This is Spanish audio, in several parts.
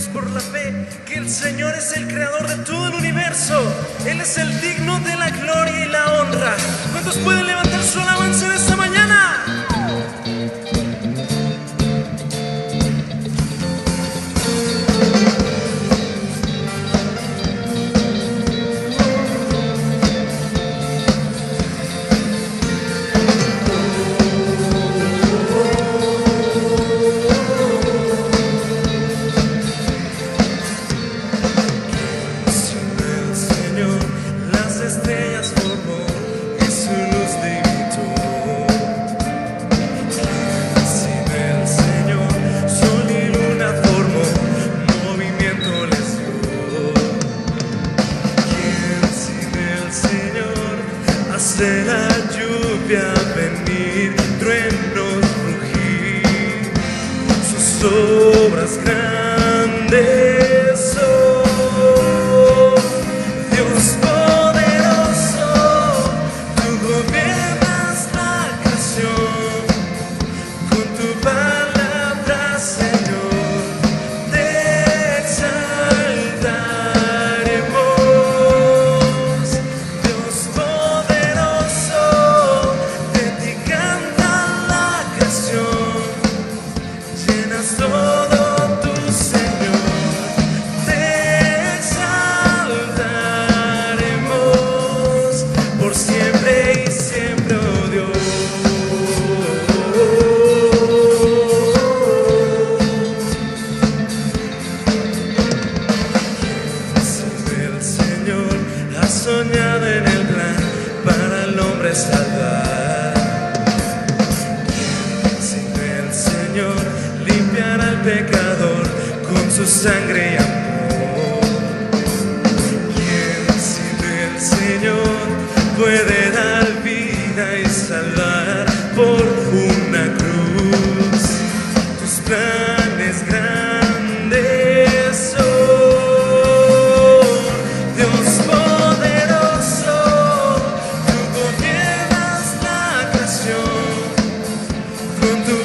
creemos por la fe que el Señor es el creador de todo el universo. Él es el digno de la gloria y la honra. ¿Cuántos pueden levantar su alabanza en esta mañana? Estrellas formó y su luz limitó. Sin el Señor, sol y luna formó, movimiento les dio. ¿Quién sin el Señor hace la lluvia venir, truenos rugir? Sus obras grandes son. Dios todo tu Señor, te exaltaremos por siempre y siempre, oh Dios. El Señor ha soñado en el plan para el hombre salvar. Sin el Señor limpiar al pecador con su sangre y amor. ¿Quién sin el Señor puede dar vida y salvar por una cruz? Tus planes grandes son. Dios poderoso, tú gobiernas la creación con tu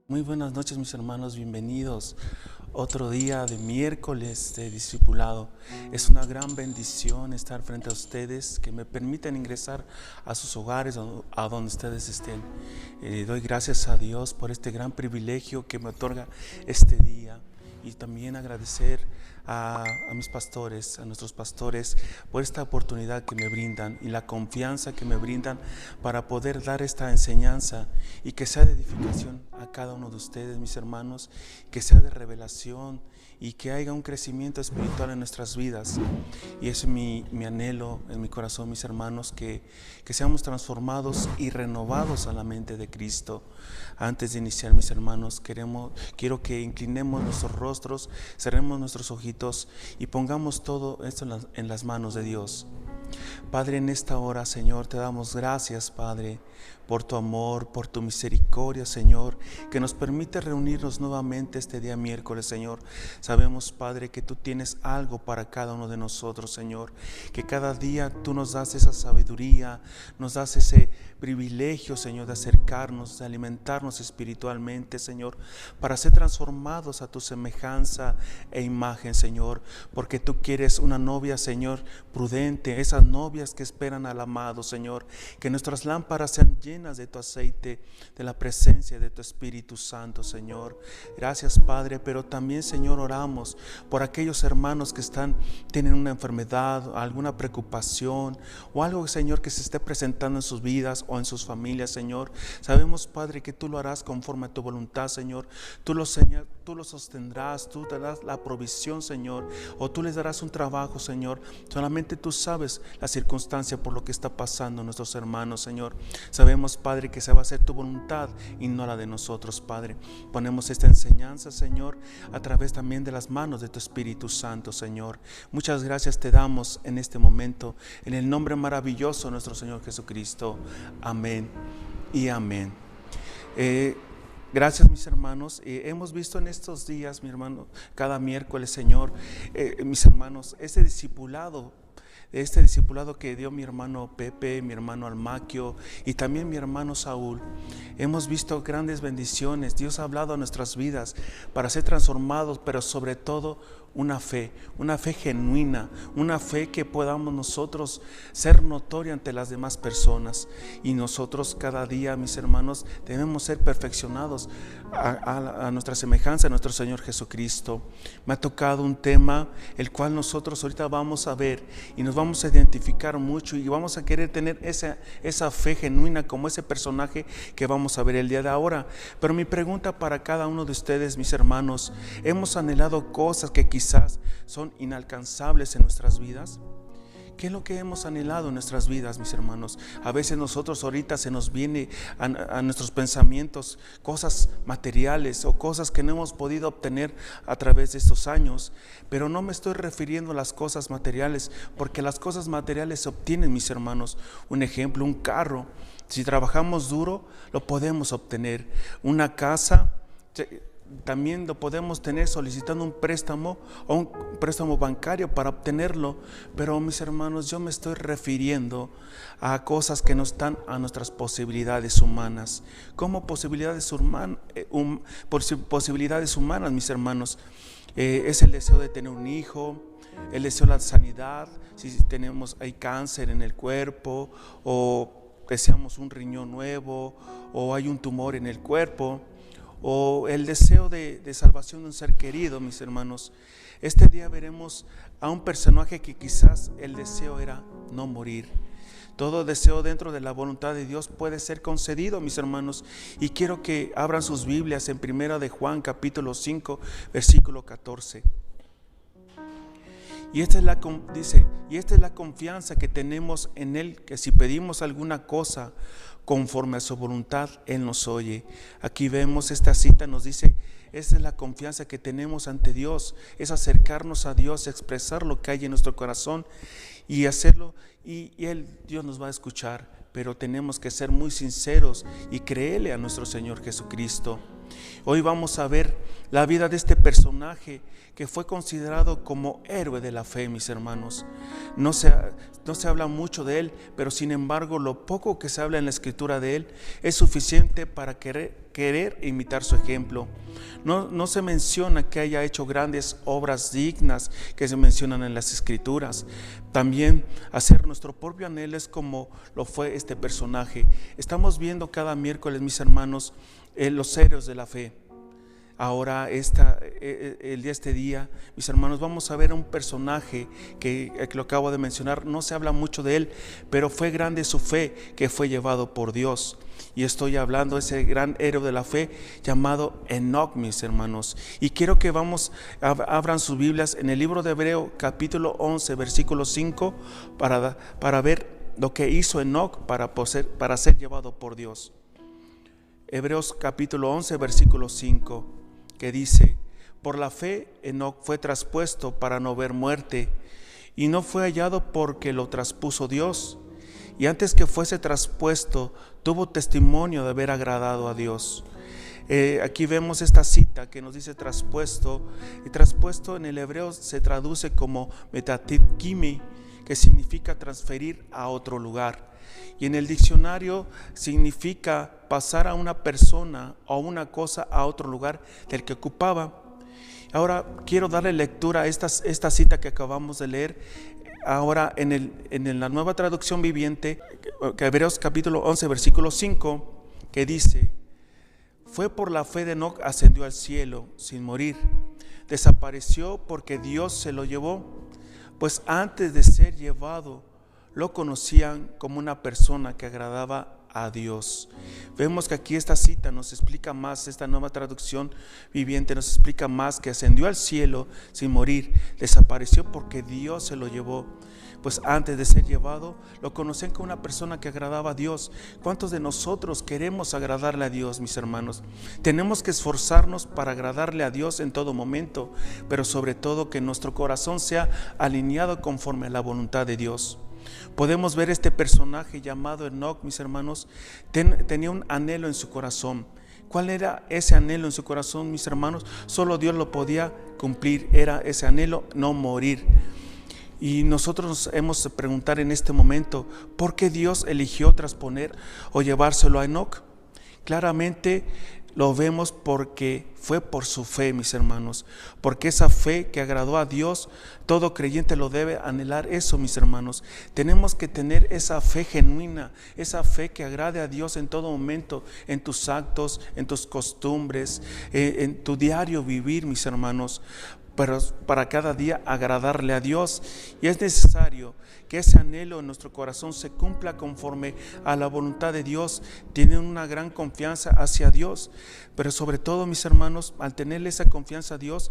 Muy buenas noches, mis hermanos, bienvenidos. Otro día de miércoles de discipulado. Es una gran bendición estar frente a ustedes, que me permitan ingresar a sus hogares, a donde ustedes estén. Doy gracias a Dios por este gran privilegio que me otorga este día, y también agradecer a mis pastores, a nuestros pastores, por esta oportunidad que me brindan y la confianza que me brindan para poder dar esta enseñanza, y que sea de edificación a cada uno de ustedes, mis hermanos, que sea de revelación y que haya un crecimiento espiritual en nuestras vidas. Y es mi anhelo en mi corazón, mis hermanos, que seamos transformados y renovados a la mente de Cristo. Antes de iniciar, mis hermanos, quiero que inclinemos nuestros rostros, cerremos nuestros ojitos y pongamos todo esto en las manos de Dios. Padre, en esta hora, Señor, te damos gracias, Padre, por tu amor, por tu misericordia, Señor, que nos permite reunirnos nuevamente este día miércoles, Señor. Sabemos, Padre, que tú tienes algo para cada uno de nosotros, Señor, que cada día tú nos das esa sabiduría, nos das ese privilegio, Señor, de acercarnos, de alimentarnos espiritualmente, Señor, para ser transformados a tu semejanza e imagen, Señor, porque tú quieres una novia, Señor, prudente, esas novias que esperan al amado, Señor, que nuestras lámparas sean llenas de tu aceite, de la presencia de tu Espíritu Santo, Señor. Gracias, Padre, pero también, Señor, oramos por aquellos hermanos que tienen una enfermedad, alguna preocupación o algo, Señor, que se esté presentando en sus vidas o en sus familias, Señor. Sabemos, Padre, que tú lo harás conforme a tu voluntad, Señor. Tú los sostendrás, tú te das la provisión, Señor, o tú les darás un trabajo, Señor. Solamente tú sabes la circunstancia por lo que está pasando nuestros hermanos, Señor. Sabemos, Padre, que se va a hacer tu voluntad y no la de nosotros, Padre. Ponemos esta enseñanza, Señor, a través también de las manos de tu Espíritu Santo, Señor. Muchas gracias te damos en este momento, en el nombre maravilloso de nuestro Señor Jesucristo. Amén y amén. Gracias, mis hermanos. Hemos visto en estos días, mi hermano, cada miércoles, Señor, mis hermanos, este discipulado que dio mi hermano Pepe, mi hermano Almaquio y también mi hermano Saúl. Hemos visto grandes bendiciones. Dios ha hablado a nuestras vidas para ser transformados, pero sobre todo una fe genuina, una fe que podamos nosotros ser notoria ante las demás personas. Y nosotros cada día, mis hermanos, debemos ser perfeccionados a nuestra semejanza, a nuestro Señor Jesucristo. Me ha tocado un tema el cual nosotros ahorita vamos a ver y nos vamos a identificar mucho, y vamos a querer tener esa fe genuina como ese personaje que vamos a ver el día de ahora. Pero mi pregunta para cada uno de ustedes, mis hermanos: ¿hemos anhelado cosas que quizás son inalcanzables en nuestras vidas? ¿Qué es lo que hemos anhelado en nuestras vidas, mis hermanos? A veces nosotros ahorita se nos viene a nuestros pensamientos cosas materiales o cosas que no hemos podido obtener a través de estos años. Pero no me estoy refiriendo a las cosas materiales, porque las cosas materiales se obtienen, mis hermanos. Un ejemplo, un carro. Si trabajamos duro, lo podemos obtener. Una casa también lo podemos tener solicitando un préstamo o un préstamo bancario para obtenerlo. Pero, mis hermanos, yo me estoy refiriendo a cosas que no están a nuestras posibilidades humanas. ¿Cómo posibilidades humanas, mis hermanos? Es el deseo de tener un hijo, el deseo de la sanidad, si hay cáncer en el cuerpo, o deseamos un riñón nuevo, o hay un tumor en el cuerpo, o el deseo de salvación de un ser querido, mis hermanos. Este día veremos a un personaje que quizás el deseo era no morir. Todo deseo dentro de la voluntad de Dios puede ser concedido, mis hermanos. Y quiero que abran sus Biblias en 1 de Juan capítulo 5 versículo 14. Y esta es la confianza que tenemos en Él, que si pedimos alguna cosa conforme a su voluntad, Él nos oye. Aquí vemos esta cita, nos dice: esa es la confianza que tenemos ante Dios, es acercarnos a Dios, expresar lo que hay en nuestro corazón y hacerlo, y Dios nos va a escuchar. Pero tenemos que ser muy sinceros y creerle a nuestro Señor Jesucristo. Hoy vamos a ver la vida de este personaje que fue considerado como héroe de la fe, mis hermanos. No se habla mucho de él, pero sin embargo lo poco que se habla en la escritura de él es suficiente para querer imitar su ejemplo. No se menciona que haya hecho grandes obras dignas que se mencionan en las escrituras. También hacer nuestro propio anhelo es como lo fue este personaje. Estamos viendo cada miércoles, mis hermanos, los héroes de la fe. Ahora, este día, mis hermanos, vamos a ver a un personaje que lo acabo de mencionar. No se habla mucho de él, pero fue grande su fe, que fue llevado por Dios. Y estoy hablando de ese gran héroe de la fe llamado Enoc, mis hermanos. Y quiero que abran sus Biblias en el libro de Hebreo, capítulo 11, versículo 5, para ver lo que hizo Enoc para ser llevado por Dios. Hebreos capítulo 11, versículo 5, que dice: por la fe Enoc fue traspuesto para no ver muerte, y no fue hallado porque lo traspuso Dios, y antes que fuese traspuesto tuvo testimonio de haber agradado a Dios. Aquí vemos esta cita que nos dice traspuesto, y traspuesto en el hebreo se traduce como metatikimi, que significa transferir a otro lugar. Y en el diccionario significa pasar a una persona o una cosa a otro lugar del que ocupaba. Ahora quiero darle lectura a esta cita que acabamos de leer. Ahora en la nueva traducción viviente, Hebreos capítulo 11, versículo 5, que dice: fue por la fe de Enoc, ascendió al cielo sin morir. Desapareció porque Dios se lo llevó, pues antes de ser llevado lo conocían como una persona que agradaba a Dios. Vemos que aquí esta cita nos explica más, esta nueva traducción viviente nos explica más, que ascendió al cielo sin morir, desapareció porque Dios se lo llevó, pues antes de ser llevado lo conocían como una persona que agradaba a Dios. ¿Cuántos de nosotros queremos agradarle a Dios, mis hermanos? Tenemos que esforzarnos para agradarle a Dios en todo momento, pero sobre todo que nuestro corazón sea alineado conforme a la voluntad de Dios. Podemos ver este personaje llamado Enoc, mis hermanos, tenía un anhelo en su corazón. ¿Cuál era ese anhelo en su corazón, mis hermanos? Solo Dios lo podía cumplir. Era ese anhelo, no morir. Y nosotros nos hemos de preguntar en este momento, ¿por qué Dios eligió trasponer o llevárselo a Enoc? Claramente lo vemos porque fue por su fe, mis hermanos, porque esa fe que agradó a Dios, todo creyente lo debe anhelar eso, mis hermanos. Tenemos que tener esa fe genuina, esa fe que agrade a Dios en todo momento, en tus actos, en tus costumbres, en tu diario vivir, mis hermanos, pero para cada día agradarle a Dios. Y es necesario que ese anhelo en nuestro corazón se cumpla conforme a la voluntad de Dios. Tienen una gran confianza hacia Dios, pero sobre todo, mis hermanos, al tenerle esa confianza a Dios,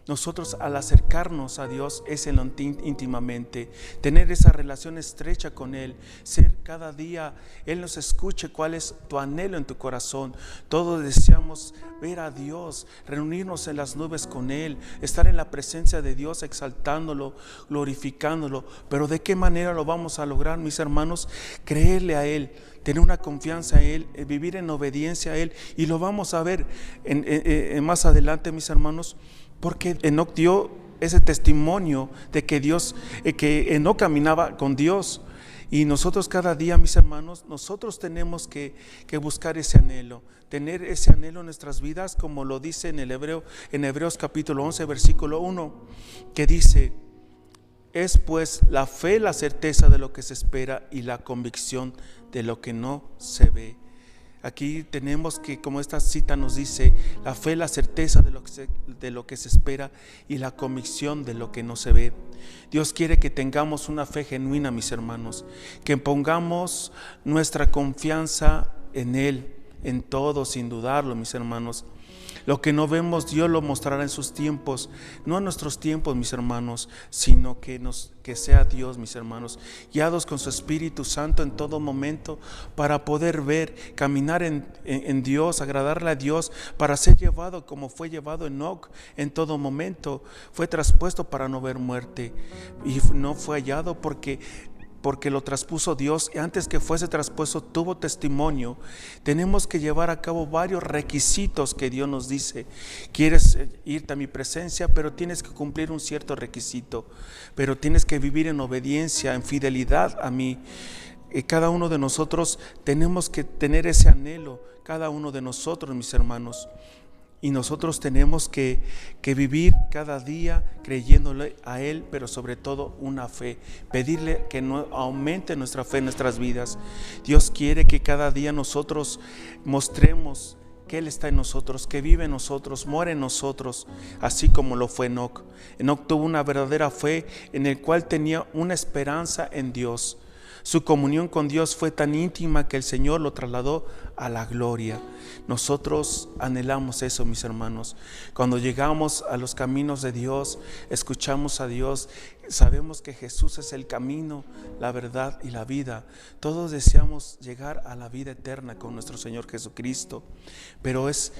nosotros al acercarnos a Dios es en lo íntimamente, tener esa relación estrecha con Él, ser cada día, Él nos escuche cuál es tu anhelo en tu corazón. Todos deseamos ver a Dios, reunirnos en las nubes con Él, estar en la presencia de Dios exaltándolo, glorificándolo. Pero ¿de qué manera lo vamos a lograr, mis hermanos? Creerle a Él, tener una confianza en Él, vivir en obediencia a Él, y lo vamos a ver más adelante, mis hermanos, porque Enoc dio ese testimonio de que que Enoc caminaba con Dios. Y nosotros cada día, mis hermanos, nosotros tenemos que buscar ese anhelo, tener ese anhelo en nuestras vidas, como lo dice en Hebreos capítulo 11, versículo 1, que dice: es pues la fe la certeza de lo que se espera y la convicción de lo que no se ve. Aquí tenemos que, como esta cita nos dice, la fe, la certeza de lo que se espera y la convicción de lo que no se ve. Dios quiere que tengamos una fe genuina, mis hermanos, que pongamos nuestra confianza en Él, en todo, sin dudarlo, mis hermanos. Lo que no vemos, Dios lo mostrará en sus tiempos, no en nuestros tiempos, mis hermanos, sino que sea Dios, mis hermanos, guiados con su Espíritu Santo en todo momento, para poder ver, caminar en Dios, agradarle a Dios, para ser llevado como fue llevado Enoc en todo momento. Fue traspuesto para no ver muerte, y no fue hallado porque porque lo traspuso Dios y antes que fuese traspuesto tuvo testimonio. Tenemos que llevar a cabo varios requisitos que Dios nos dice. Quieres irte a mi presencia, pero tienes que cumplir un cierto requisito, pero tienes que vivir en obediencia, en fidelidad a mí. Cada uno de nosotros tenemos que tener ese anhelo, cada uno de nosotros, mis hermanos. Y nosotros tenemos que vivir cada día creyéndole a Él, pero sobre todo una fe. Pedirle que no aumente nuestra fe en nuestras vidas. Dios quiere que cada día nosotros mostremos que Él está en nosotros, que vive en nosotros, mora en nosotros, así como lo fue Enoc. Enoc tuvo una verdadera fe en el cual tenía una esperanza en Dios. Su comunión con Dios fue tan íntima que el Señor lo trasladó a la gloria. Nosotros anhelamos eso, mis hermanos. Cuando llegamos a los caminos de Dios, escuchamos a Dios, sabemos que Jesús es el camino, la verdad y la vida. Todos deseamos llegar a la vida eterna con nuestro Señor Jesucristo, pero es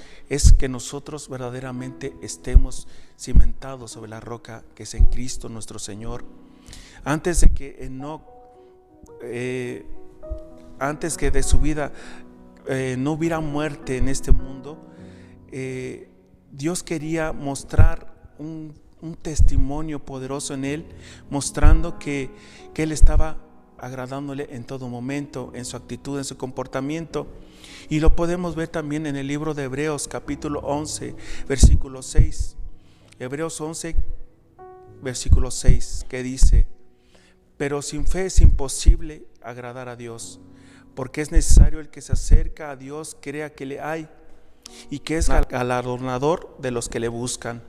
que nosotros verdaderamente estemos cimentados sobre la roca que es en Cristo nuestro Señor. Antes de que Enoc antes que de su vida no hubiera muerte en este mundo, Dios quería mostrar un testimonio poderoso en él, mostrando que él estaba agradándole en todo momento, en su actitud, en su comportamiento. Y lo podemos ver también en el libro de Hebreos capítulo 11 versículo 6. Hebreos 11 versículo 6, que dice: pero sin fe es imposible agradar a Dios, porque es necesario el que se acerca a Dios crea que le hay y que es galardonador de los que le buscan.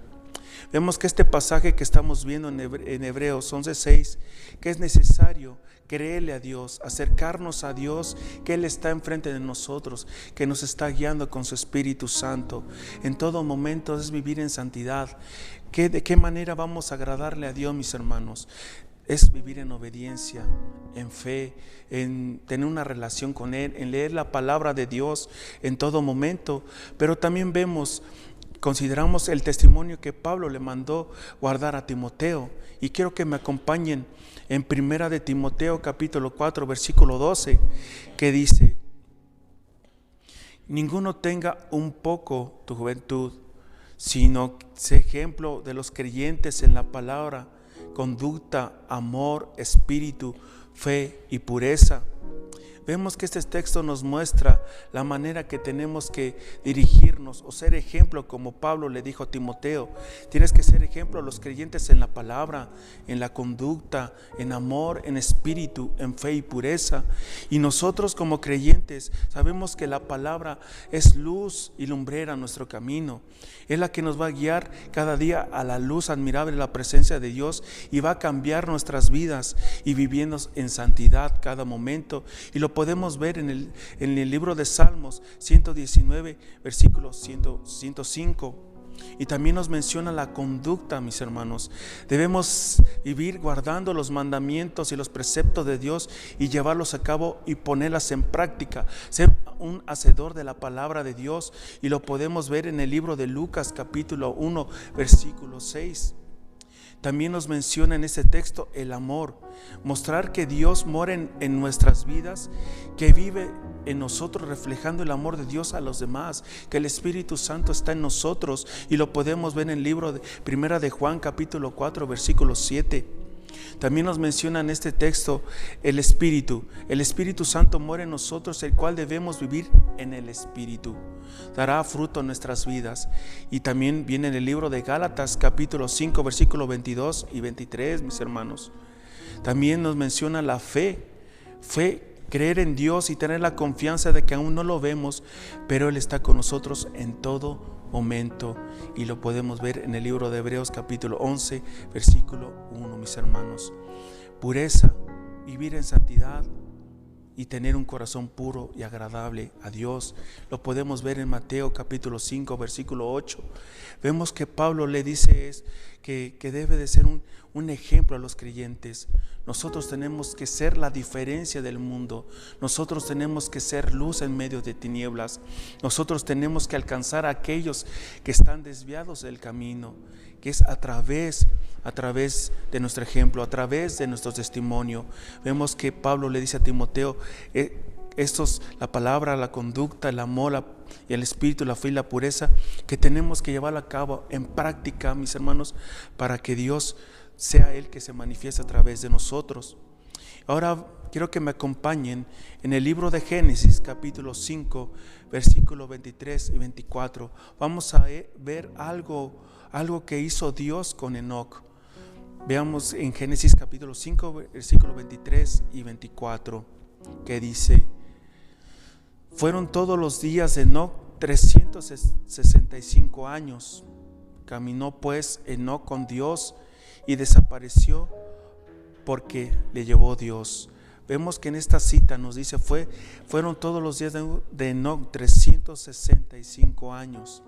Vemos que este pasaje que estamos viendo en Hebreos 11:6, que es necesario creerle a Dios, acercarnos a Dios, que Él está enfrente de nosotros, que nos está guiando con su Espíritu Santo. En todo momento es vivir en santidad. ¿De qué manera vamos a agradarle a Dios, mis hermanos? Es vivir en obediencia, en fe, en tener una relación con Él, en leer la palabra de Dios en todo momento. Pero también consideramos el testimonio que Pablo le mandó guardar a Timoteo. Y quiero que me acompañen en 1 de Timoteo capítulo 4 versículo 12, que dice: ninguno tenga un poco tu juventud, sino sé ejemplo de los creyentes en la palabra, conducta, amor, espíritu, fe y pureza. Vemos que este texto nos muestra la manera que tenemos que dirigirnos o ser ejemplo, como Pablo le dijo a Timoteo. Tienes que ser ejemplo a los creyentes en la palabra, en la conducta, en amor, en espíritu, en fe y pureza. Y nosotros como creyentes sabemos que la palabra es luz y lumbrera a nuestro camino. Es la que nos va a guiar cada día a la luz admirable de la presencia de Dios, y va a cambiar nuestras vidas y viviendo en santidad cada momento. Y lo podemos ver en el libro de Salmos 119 versículo 105. Y también nos menciona la conducta, mis hermanos. Debemos vivir guardando los mandamientos y los preceptos de Dios y llevarlos a cabo y ponerlas en práctica, ser un hacedor de la palabra de Dios. Y lo podemos ver en el libro de Lucas capítulo 1 versículo 6. También nos menciona en este texto el amor, mostrar que Dios mora en nuestras vidas, que vive en nosotros reflejando el amor de Dios a los demás, que el Espíritu Santo está en nosotros, y lo podemos ver en el libro de 1 de Juan capítulo 4 versículo 7. También nos menciona en este texto el Espíritu Santo mora en nosotros, el cual debemos vivir en el Espíritu. Dará fruto en nuestras vidas. Y también viene en el libro de Gálatas capítulo 5 versículo 22 y 23, mis hermanos. También nos menciona la fe, creer en Dios y tener la confianza de que aún no lo vemos, pero Él está con nosotros en todo momento. Y lo podemos ver en el libro de Hebreos capítulo 11 versículo 1, mis hermanos. Pureza, vivir en santidad, y tener un corazón puro y agradable a Dios. Lo podemos ver en Mateo capítulo 5 versículo 8. Vemos que Pablo le dice que debe de ser un ejemplo a los creyentes. Nosotros tenemos que ser la diferencia del mundo. Nosotros tenemos que ser luz en medio de tinieblas. Nosotros tenemos que alcanzar a aquellos que están desviados del camino, que es a través de nuestro ejemplo, a través de nuestro testimonio. Vemos que Pablo le dice a Timoteo, la palabra, la conducta, el amor y el espíritu, la fe y la pureza, que tenemos que llevarlo a cabo en práctica, mis hermanos, para que Dios sea Él que se manifieste a través de nosotros. Ahora quiero que me acompañen en el libro de Génesis capítulo 5 versículos 23 y 24. Vamos a ver algo que hizo Dios con Enoc. Veamos en Génesis capítulo 5 versículos 23 y 24, que dice: fueron todos los días de Enoc 365 años. Caminó pues Enoc con Dios y desapareció porque le llevó Dios. Vemos que en esta cita nos dice fueron todos los días de Enoc 365 años.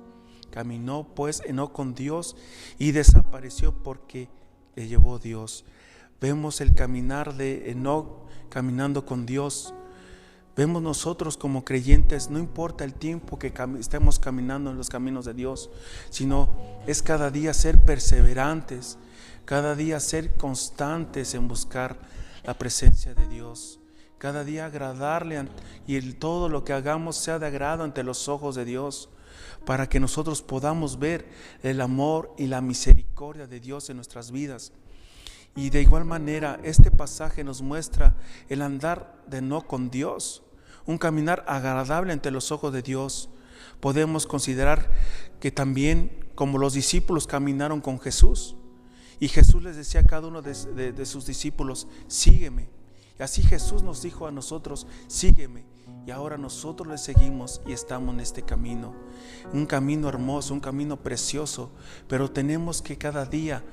Caminó pues Enoc con Dios y desapareció porque le llevó Dios. Vemos el caminar de Enoc caminando con Dios. Vemos nosotros como creyentes, no importa el tiempo que estemos caminando en los caminos de Dios, sino es cada día ser perseverantes, cada día ser constantes en buscar la presencia de Dios, cada día agradarle y todo lo que hagamos sea de agrado ante los ojos de Dios, para que nosotros podamos ver el amor y la misericordia de Dios en nuestras vidas. Y de igual manera este pasaje nos muestra el andar de Enoc con Dios, un caminar agradable ante los ojos de Dios. Podemos considerar que también como los discípulos caminaron con Jesús, y Jesús les decía a cada uno de sus discípulos: sígueme. Y así Jesús nos dijo a nosotros: sígueme. Y ahora nosotros le seguimos y estamos en este camino, un camino hermoso, un camino precioso, pero tenemos que cada día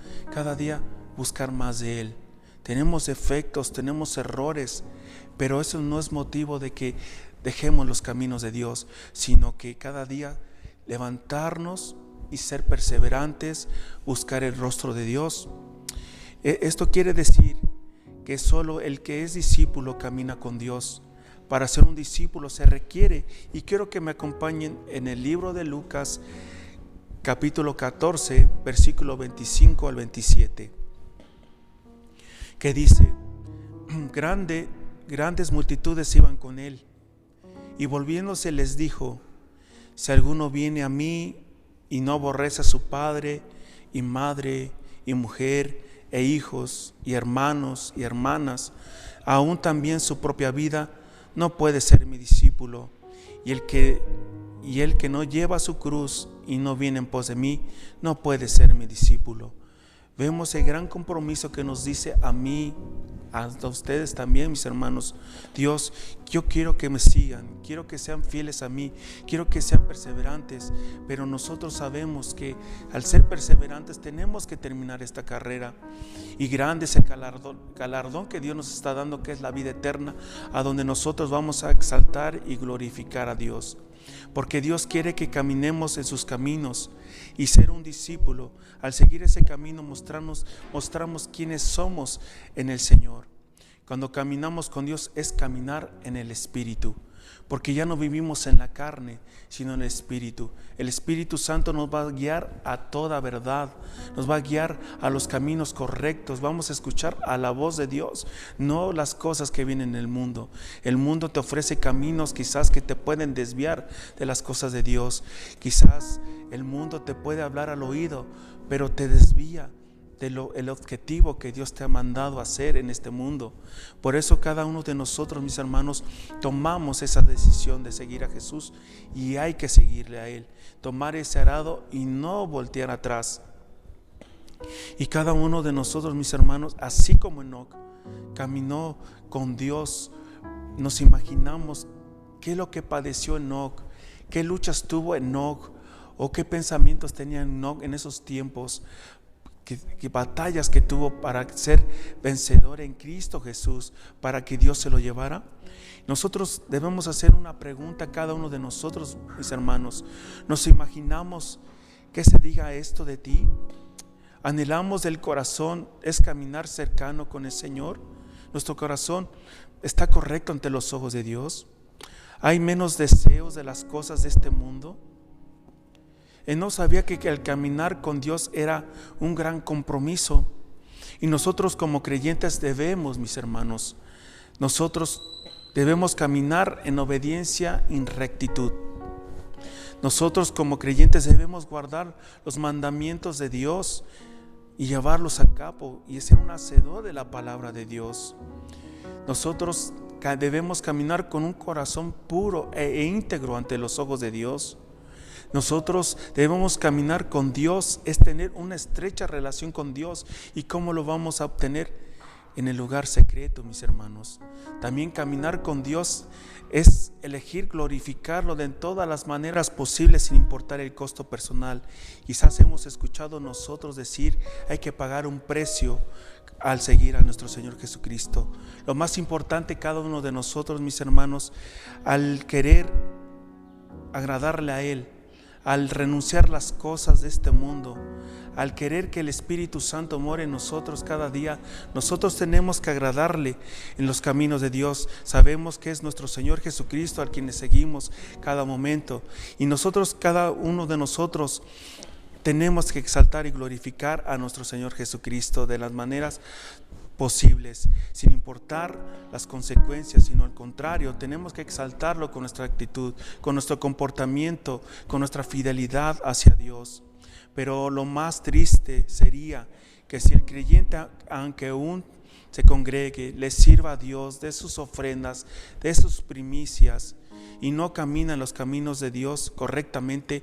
buscar más de Él. Tenemos defectos, tenemos errores, pero eso no es motivo de que dejemos los caminos de Dios, sino que cada día levantarnos y ser perseverantes, buscar el rostro de Dios. Esto quiere decir que solo el que es discípulo camina con Dios. Para ser un discípulo se requiere, y quiero que me acompañen en el libro de Lucas capítulo 14 versículo 25 al 27, que dice: grandes multitudes iban con él, y volviéndose les dijo: si alguno viene a mí y no aborrece a su padre y madre y mujer e hijos y hermanos y hermanas, aún también su propia vida, no puede ser mi discípulo. Y el que no lleva su cruz y no viene en pos de mí, no puede ser mi discípulo. Vemos el gran compromiso que nos dice a mí, a ustedes también, mis hermanos. Dios, yo quiero que me sigan, quiero que sean fieles a mí, quiero que sean perseverantes, pero nosotros sabemos que al ser perseverantes tenemos que terminar esta carrera, y grande es el galardón que Dios nos está dando, que es la vida eterna, a donde nosotros vamos a exaltar y glorificar a Dios. Porque Dios quiere que caminemos en sus caminos, y ser un discípulo, al seguir ese camino mostramos quiénes somos en el Señor. Cuando caminamos con Dios es caminar en el Espíritu, porque ya no vivimos en la carne, sino en el Espíritu. El Espíritu Santo nos va a guiar a toda verdad, nos va a guiar a los caminos correctos. Vamos a escuchar a la voz de Dios, no las cosas que vienen en el mundo. El mundo te ofrece caminos quizás que te pueden desviar de las cosas de Dios. Quizás el mundo te puede hablar al oído, pero te desvía el objetivo que Dios te ha mandado a hacer en este mundo. Por eso cada uno de nosotros, mis hermanos, tomamos esa decisión de seguir a Jesús, y hay que seguirle a Él, tomar ese arado y no voltear atrás. Y cada uno de nosotros, mis hermanos, así como Enoc caminó con Dios, nos imaginamos qué es lo que padeció Enoc, qué luchas tuvo Enoc, o qué pensamientos tenía Enoc en esos tiempos. que batallas que tuvo para ser vencedor en Cristo Jesús, para que Dios se lo llevara. Nosotros debemos hacer una pregunta a cada uno de nosotros, mis hermanos. ¿Nos imaginamos que se diga esto de ti? ¿Anhelamos del corazón es caminar cercano con el Señor? ¿Nuestro corazón está correcto ante los ojos de Dios? ¿Hay menos deseos de las cosas de este mundo? No sabía que el caminar con Dios era un gran compromiso. Y nosotros como creyentes debemos, mis hermanos, nosotros debemos caminar en obediencia y en rectitud. Nosotros como creyentes debemos guardar los mandamientos de Dios y llevarlos a cabo y ser un hacedor de la palabra de Dios. Nosotros debemos caminar con un corazón puro e íntegro ante los ojos de Dios. Nosotros debemos caminar con Dios, es tener una estrecha relación con Dios. ¿Y cómo lo vamos a obtener? En el lugar secreto, mis hermanos. También caminar con Dios es elegir glorificarlo de todas las maneras posibles, sin importar el costo personal. Quizás hemos escuchado nosotros decir, hay que pagar un precio al seguir a nuestro Señor Jesucristo. Lo más importante, cada uno de nosotros, mis hermanos, al querer agradarle a Él, al renunciar las cosas de este mundo, al querer que el Espíritu Santo more en nosotros cada día, nosotros tenemos que agradarle en los caminos de Dios. Sabemos que es nuestro Señor Jesucristo al quien le seguimos cada momento, y nosotros, cada uno de nosotros, tenemos que exaltar y glorificar a nuestro Señor Jesucristo de las maneras posibles, sin importar las consecuencias, sino al contrario, tenemos que exaltarlo con nuestra actitud, con nuestro comportamiento, con nuestra fidelidad hacia Dios. Pero lo más triste sería que si el creyente, aunque aún se congregue, le sirva a Dios de sus ofrendas, de sus primicias, y no camina en los caminos de Dios correctamente,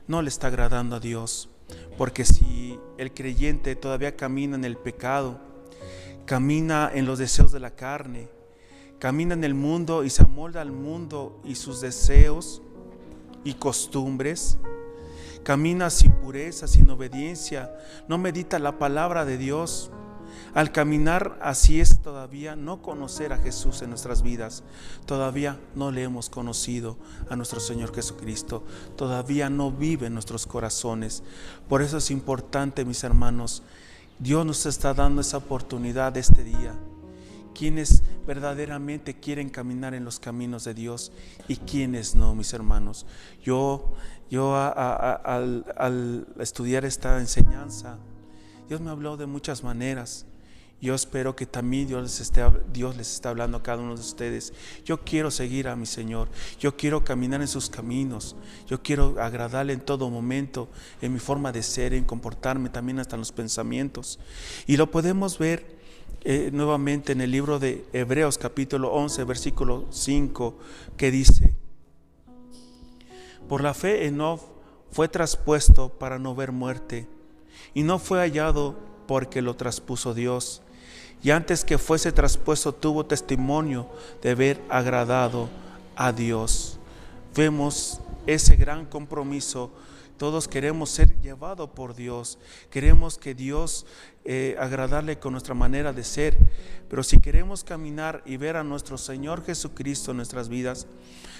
no le está agradando a Dios. Porque si el creyente todavía camina en el pecado, camina en los deseos de la carne, camina en el mundo y se amolda al mundo y sus deseos y costumbres, camina sin pureza, sin obediencia, no medita la palabra de Dios. Al caminar así es todavía no conocer a Jesús en nuestras vidas. Todavía no le hemos conocido a nuestro Señor Jesucristo. Todavía no vive en nuestros corazones. Por eso es importante, mis hermanos, Dios nos está dando esa oportunidad este día. Quienes verdaderamente quieren caminar en los caminos de Dios y quienes no, mis hermanos. Yo al estudiar esta enseñanza, Dios me habló de muchas maneras. Yo espero que también Dios les está hablando a cada uno de ustedes. Yo quiero seguir a mi Señor. Yo quiero caminar en sus caminos. Yo quiero agradarle en todo momento, en mi forma de ser, en comportarme, también hasta en los pensamientos. Y lo podemos ver nuevamente en el libro de Hebreos capítulo 11, versículo 5, que dice: por la fe Enoc fue traspuesto para no ver muerte, y no fue hallado porque lo traspuso Dios. Y antes que fuese traspuesto tuvo testimonio de haber agradado a Dios. Vemos ese gran compromiso. Todos queremos ser llevados por Dios. Queremos que Dios agradarle con nuestra manera de ser. Pero si queremos caminar y ver a nuestro Señor Jesucristo en nuestras vidas,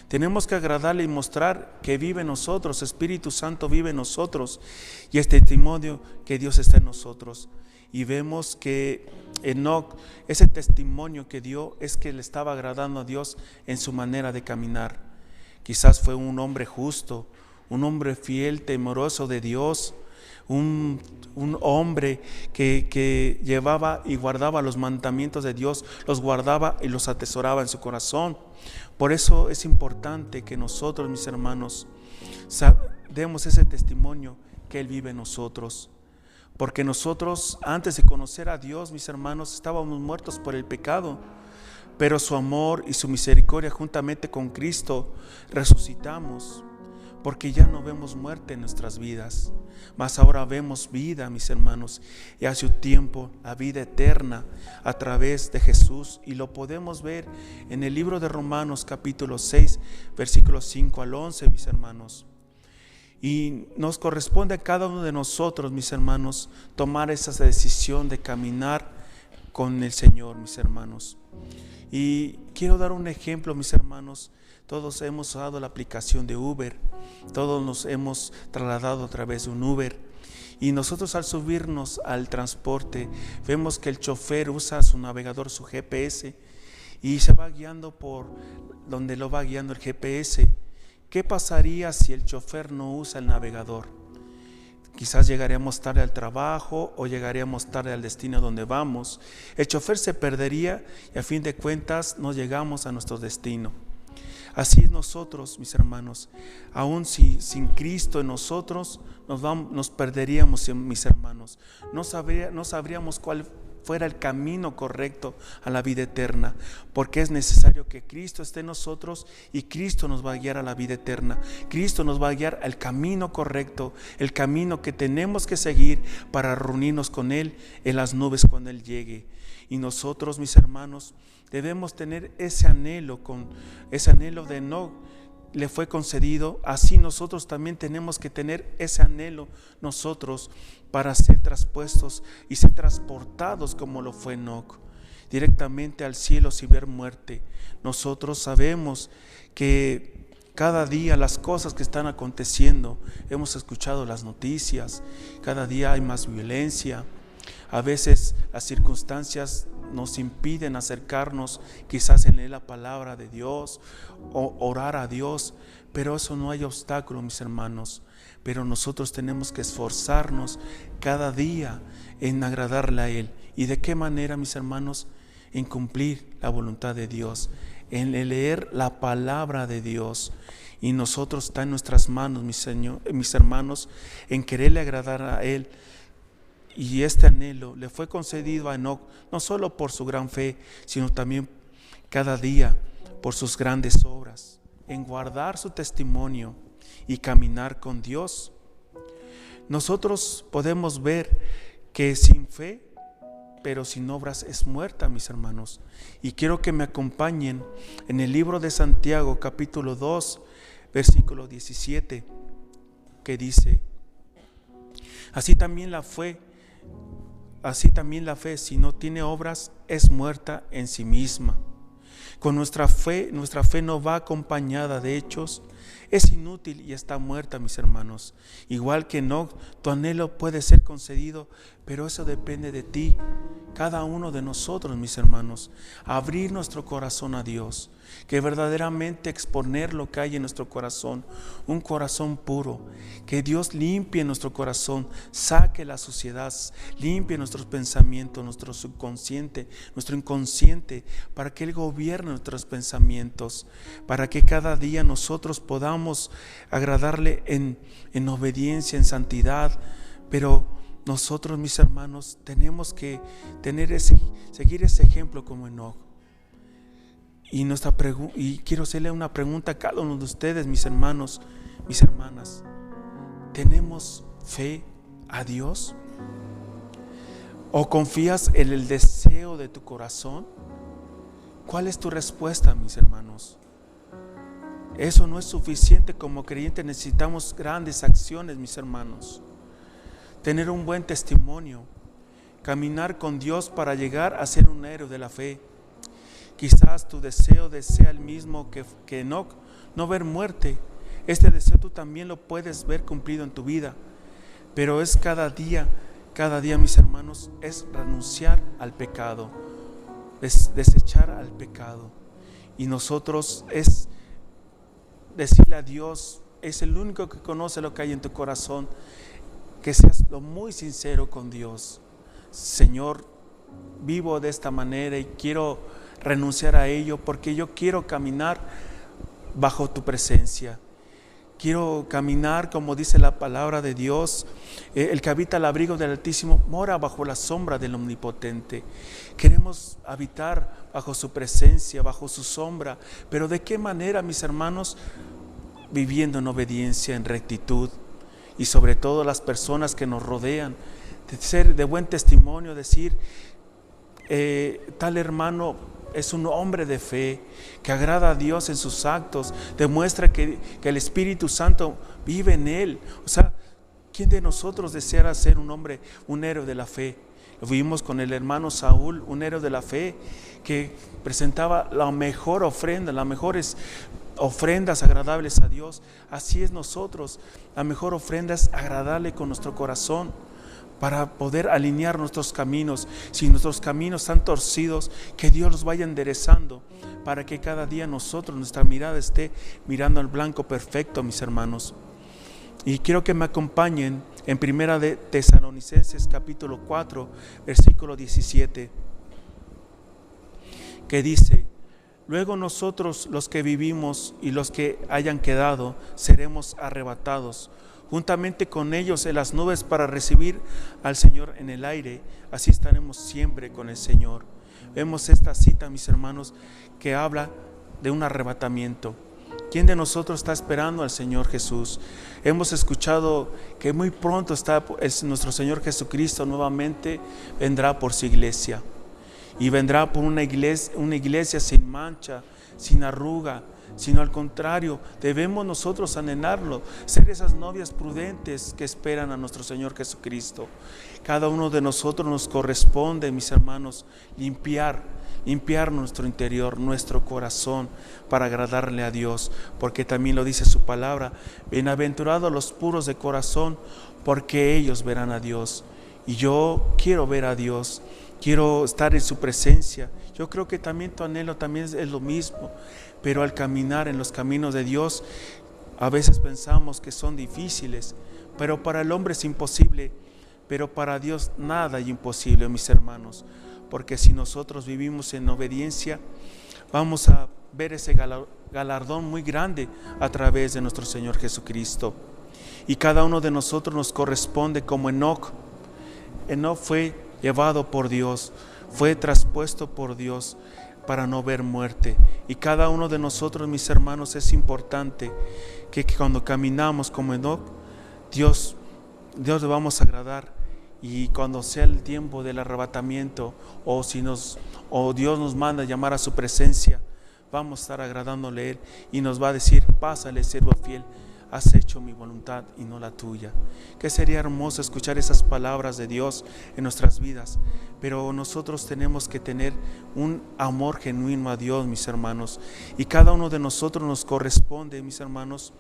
tenemos que agradarle y mostrar que vive en nosotros. Espíritu Santo vive en nosotros. Y este testimonio que Dios está en nosotros. Y vemos que Enoc, ese testimonio que dio es que le estaba agradando a Dios en su manera de caminar. Quizás fue un hombre justo, un hombre fiel, temeroso de Dios, un hombre que llevaba y guardaba los mandamientos de Dios, los guardaba y los atesoraba en su corazón. Por eso es importante que nosotros, mis hermanos, demos ese testimonio que Él vive en nosotros. Porque nosotros, antes de conocer a Dios, mis hermanos, estábamos muertos por el pecado, pero su amor y su misericordia juntamente con Cristo resucitamos, porque ya no vemos muerte en nuestras vidas, mas ahora vemos vida, mis hermanos, y hace un tiempo la vida eterna a través de Jesús, y lo podemos ver en el libro de Romanos capítulo 6, versículos 5 al 11, mis hermanos. Y nos corresponde a cada uno de nosotros, mis hermanos, tomar esa decisión de caminar con el Señor, mis hermanos. Y quiero dar un ejemplo, mis hermanos. Todos hemos usado la aplicación de Uber, todos nos hemos trasladado a través de un Uber. Y nosotros al subirnos al transporte vemos que el chofer usa su navegador, su GPS, y se va guiando por donde lo va guiando el GPS. ¿Qué pasaría si el chofer no usa el navegador? Quizás llegaríamos tarde al trabajo o llegaríamos tarde al destino donde vamos. El chofer se perdería y a fin de cuentas no llegamos a nuestro destino. Así es nosotros, mis hermanos. Aún sin Cristo en nosotros nos perderíamos, mis hermanos. No sabríamos cuál fuera el camino correcto a la vida eterna, porque es necesario que Cristo esté en nosotros y Cristo nos va a guiar a la vida eterna. Cristo nos va a guiar al camino correcto, el camino que tenemos que seguir para reunirnos con Él en las nubes cuando Él llegue. Y nosotros, mis hermanos, debemos tener ese anhelo de Enoc le fue concedido. Así nosotros también tenemos que tener ese anhelo nosotros para ser traspuestos y ser transportados como lo fue Enoc, directamente al cielo sin ver muerte. Nosotros sabemos que cada día las cosas que están aconteciendo, hemos escuchado las noticias, cada día hay más violencia. A veces las circunstancias nos impiden acercarnos quizás en la palabra de Dios o orar a Dios, pero eso no hay obstáculo, mis hermanos. Pero nosotros tenemos que esforzarnos cada día en agradarle a Él. ¿Y de qué manera, mis hermanos? En cumplir la voluntad de Dios, en leer la palabra de Dios. Y nosotros está en nuestras manos, mis hermanos, en quererle agradar a Él. Y este anhelo le fue concedido a Enoc, no solo por su gran fe, sino también cada día por sus grandes obras, en guardar su testimonio y caminar con Dios. Nosotros podemos ver que sin fe, pero sin obras es muerta, mis hermanos. Y quiero que me acompañen en el libro de Santiago, capítulo 2, versículo 17, que dice: Así también la fe, si no tiene obras, es muerta en sí misma. Con nuestra fe no va acompañada de hechos, es inútil y está muerta, mis hermanos. Igual que Enoc, tu anhelo puede ser concedido, pero eso depende de ti, cada uno de nosotros, mis hermanos. Abrir nuestro corazón a Dios, que verdaderamente exponer lo que hay en nuestro corazón, un corazón puro, que Dios limpie nuestro corazón, saque la suciedad, limpie nuestros pensamientos, nuestro subconsciente, nuestro inconsciente, para que Él gobierne nuestros pensamientos, para que cada día nosotros podamos agradarle en obediencia, en santidad. Pero nosotros, mis hermanos, tenemos que seguir ese ejemplo como Enoc. Y quiero hacerle una pregunta a cada uno de ustedes, mis hermanos, mis hermanas. ¿Tenemos fe a Dios? ¿O confías en el deseo de tu corazón? ¿Cuál es tu respuesta, mis hermanos? Eso no es suficiente. Como creyentes necesitamos grandes acciones, mis hermanos. Tener un buen testimonio, caminar con Dios para llegar a ser un héroe de la fe. Quizás tu deseo sea el mismo que Enoc, no ver muerte. Este deseo tú también lo puedes ver cumplido en tu vida, pero es cada día, mis hermanos, es renunciar al pecado, es desechar al pecado. Y nosotros es decirle a Dios, es el único que conoce lo que hay en tu corazón, que seas lo muy sincero con Dios. Señor, vivo de esta manera y quiero renunciar a ello porque yo quiero caminar bajo tu presencia. Quiero caminar como dice la palabra de Dios. El que habita al abrigo del Altísimo mora bajo la sombra del Omnipotente. Queremos habitar bajo su presencia, bajo su sombra. Pero ¿de qué manera, mis hermanos? Viviendo en obediencia, en rectitud. Y sobre todo las personas que nos rodean, de ser de buen testimonio, decir: tal hermano es un hombre de fe, que agrada a Dios en sus actos, demuestra que el Espíritu Santo vive en él. O sea, ¿quién de nosotros deseara ser un hombre, un héroe de la fe? Lo vimos con el hermano Saúl, un héroe de la fe, que presentaba la mejor ofrenda, las mejores ofrendas agradables a Dios. Así es nosotros, la mejor ofrenda es agradarle con nuestro corazón, para poder alinear nuestros caminos. Si nuestros caminos están torcidos, que Dios los vaya enderezando, para que cada día nosotros, nuestra mirada esté mirando al blanco perfecto, mis hermanos. Y quiero que me acompañen en Primera de Tesalonicenses capítulo 4, versículo 17, que dice: luego nosotros, los que vivimos y los que hayan quedado, seremos arrebatados juntamente con ellos en las nubes para recibir al Señor en el aire. Así estaremos siempre con el Señor. Vemos esta cita, mis hermanos, que habla de un arrebatamiento. ¿Quién de nosotros está esperando al Señor Jesús? Hemos escuchado que muy pronto nuestro Señor Jesucristo nuevamente vendrá por su iglesia. Y vendrá por una iglesia sin mancha, sin arruga, sino al contrario, debemos nosotros anhelarlo, ser esas novias prudentes que esperan a nuestro Señor Jesucristo. Cada uno de nosotros nos corresponde, mis hermanos, limpiar nuestro interior, nuestro corazón, para agradarle a Dios, porque también lo dice su palabra: bienaventurados los puros de corazón, porque ellos verán a Dios. Y yo quiero ver a Dios, quiero estar en su presencia. Yo creo que también tu anhelo también es lo mismo, pero al caminar en los caminos de Dios, a veces pensamos que son difíciles, pero para el hombre es imposible, pero para Dios nada es imposible, mis hermanos, porque si nosotros vivimos en obediencia, vamos a ver ese galardón muy grande a través de nuestro Señor Jesucristo. Y cada uno de nosotros nos corresponde como Enoc. Enoc fue llevado por Dios, fue traspuesto por Dios para no ver muerte. Y cada uno de nosotros, mis hermanos, es importante que cuando caminamos como Enoc, Dios le vamos a agradar. Y cuando sea el tiempo del arrebatamiento, o Dios nos manda llamar a su presencia, vamos a estar agradándole a Él, y nos va a decir: pásale, siervo fiel, has hecho mi voluntad y no la tuya. Que sería hermoso escuchar esas palabras de Dios en nuestras vidas, pero nosotros tenemos que tener un amor genuino a Dios, mis hermanos, y cada uno de nosotros nos corresponde, mis hermanos,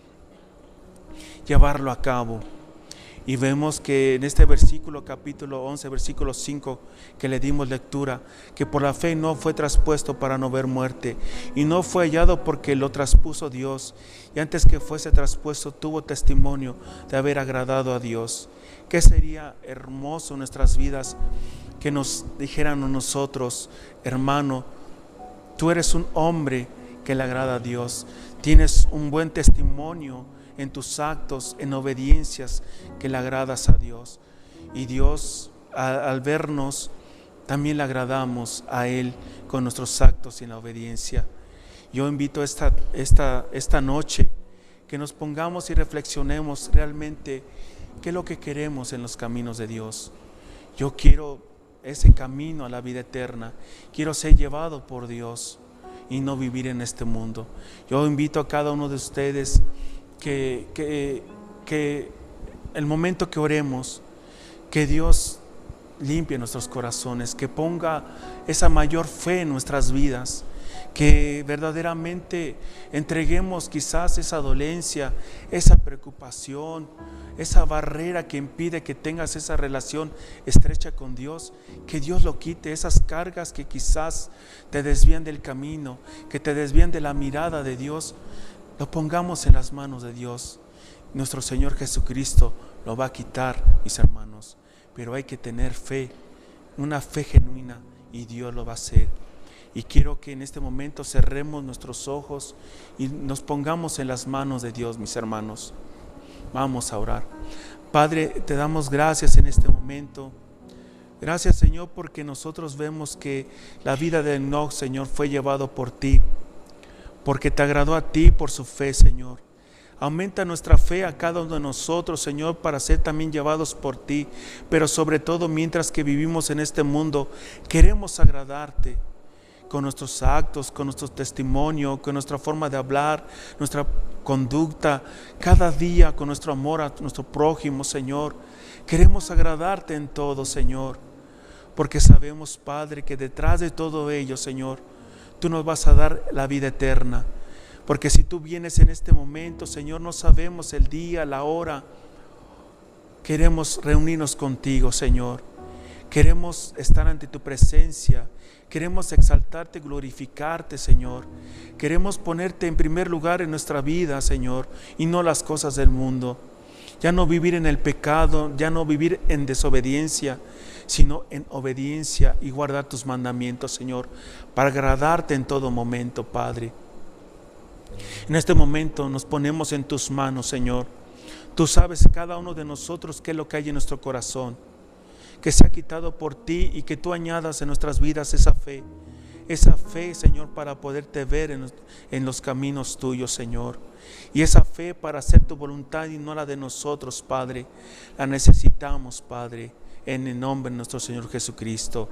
llevarlo a cabo. Y vemos que en este versículo, capítulo 11, versículo 5, que le dimos lectura, que por la fe no fue traspuesto para no ver muerte, y no fue hallado porque lo traspuso Dios, y antes que fuese traspuesto tuvo testimonio de haber agradado a Dios. ¿Qué sería hermoso en nuestras vidas que nos dijeran a nosotros: hermano, tú eres un hombre que le agrada a Dios, tienes un buen testimonio en tus actos, en obediencias, que le agradas a Dios? Y Dios, al vernos, también le agradamos a Él con nuestros actos y en la obediencia. Yo invito esta noche que nos pongamos y reflexionemos realmente qué es lo que queremos en los caminos de Dios. Yo quiero ese camino a la vida eterna, quiero ser llevado por Dios y no vivir en este mundo. Yo invito a cada uno de ustedes que el momento que oremos, que Dios limpie nuestros corazones, que ponga esa mayor fe en nuestras vidas, que verdaderamente entreguemos quizás esa dolencia, esa preocupación, esa barrera que impide que tengas esa relación estrecha con Dios, que Dios lo quite, esas cargas que quizás te desvían del camino, que te desvían de la mirada de Dios. Lo pongamos en las manos de Dios. Nuestro Señor Jesucristo lo va a quitar, mis hermanos, pero hay que tener fe, una fe genuina, y Dios lo va a hacer. Y quiero que en este momento cerremos nuestros ojos y nos pongamos en las manos de Dios, mis hermanos. Vamos a orar. Padre, te damos gracias en este momento. Gracias, Señor, porque nosotros vemos que la vida de Enoc, Señor, fue llevado por ti, porque te agradó a ti por su fe, Señor. Aumenta nuestra fe a cada uno de nosotros, Señor, para ser también llevados por ti. Pero sobre todo, mientras que vivimos en este mundo, queremos agradarte con nuestros actos, con nuestro testimonio, con nuestra forma de hablar, nuestra conducta, cada día con nuestro amor a nuestro prójimo, Señor. Queremos agradarte en todo, Señor, porque sabemos, Padre, que detrás de todo ello, Señor, tú nos vas a dar la vida eterna. Porque si tú vienes en este momento, Señor, no sabemos el día, la hora. Queremos reunirnos contigo, Señor. Queremos estar ante tu presencia. Queremos exaltarte, glorificarte, Señor. Queremos ponerte en primer lugar en nuestra vida, Señor, y no las cosas del mundo. Ya no vivir en el pecado, ya no vivir en desobediencia, sino en obediencia y guardar tus mandamientos, Señor, para agradarte en todo momento, Padre. En este momento nos ponemos en tus manos, Señor. Tú sabes cada uno de nosotros qué es lo que hay en nuestro corazón, que se ha quitado por ti, y que tú añadas en nuestras vidas esa fe, Señor, para poderte ver en los caminos tuyos, Señor. Y esa fe para hacer tu voluntad y no la de nosotros, Padre. La necesitamos, Padre, en el nombre de nuestro Señor Jesucristo.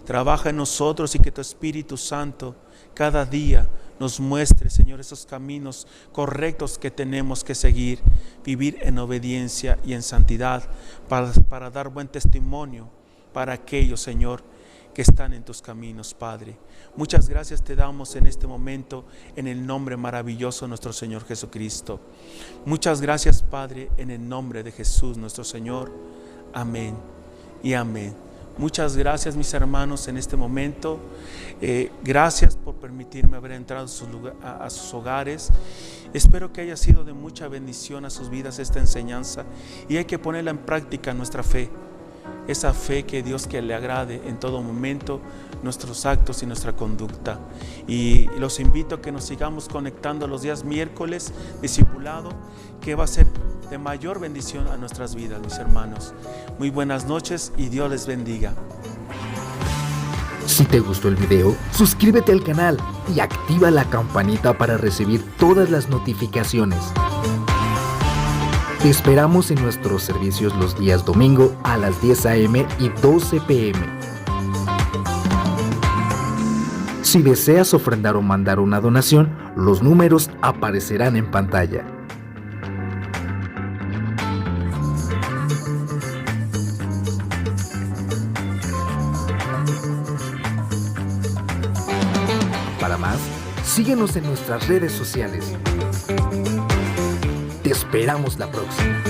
Trabaja en nosotros y que tu Espíritu Santo cada día nos muestre, Señor, esos caminos correctos que tenemos que seguir, vivir en obediencia y en santidad, para dar buen testimonio para aquellos, Señor, que están en tus caminos, Padre. Muchas gracias te damos en este momento, en el nombre maravilloso de nuestro Señor Jesucristo. Muchas gracias, Padre, en el nombre de Jesús nuestro Señor. Amén y amén. Muchas gracias, mis hermanos, en este momento. Gracias por permitirme haber entrado a sus hogares. Espero que haya sido de mucha bendición a sus vidas esta enseñanza, y hay que ponerla en práctica, nuestra fe. Esa fe que Dios que le agrade en todo momento nuestros actos y nuestra conducta. Y los invito a que nos sigamos conectando los días miércoles, discipulado, que va a ser de mayor bendición a nuestras vidas, mis hermanos. Muy buenas noches y Dios les bendiga. Si te gustó el video, suscríbete al canal y activa la campanita para recibir todas las notificaciones. Te esperamos en nuestros servicios los días domingo a las 10 a.m. y 12 p.m. Si deseas ofrendar o mandar una donación, los números aparecerán en pantalla. Para más, síguenos en nuestras redes sociales. Te esperamos la próxima.